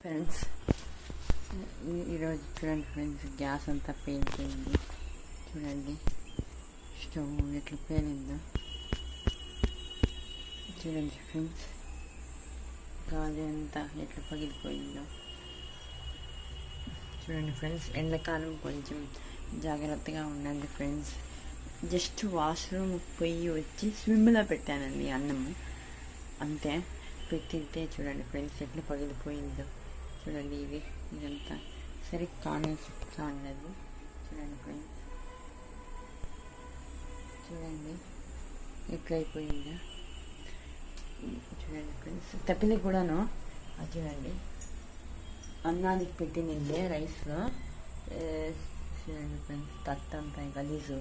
Friends, ఈరోజు చూడండి friends, gas అంతా పేలిపోయింది. చూడండి స్టవ్ ఎట్లా పేలిందో చూడండి ఫ్రెండ్స్. గాలి అంతా ఎట్లా పగిలిపోయిందో చూడండి ఫ్రెండ్స్. ఎండాకాలం కొంచెం జాగ్రత్తగా ఉండండి ఫ్రెండ్స్. జస్ట్ వాష్రూమ్ పోయి వచ్చి స్విమ్లో పెట్టానండి అన్నము, అంతే. పెట్టితే చూడండి ఫ్రెండ్స్ ఎట్లా పగిలిపోయిందో చూడండి. ఇదంతా సరిగ్గా కానలేదు చూడండి ఫ్రెండ్స్. చూడండి ఎట్లయిపోయిందో చూడండి ఫ్రెండ్స్. తప్పిలి కూడాను అది చూడండి, అన్నానికి పెట్టినందే రైస్లో చూడండి ఫ్రెండ్స్. తట్టంతా గలీజు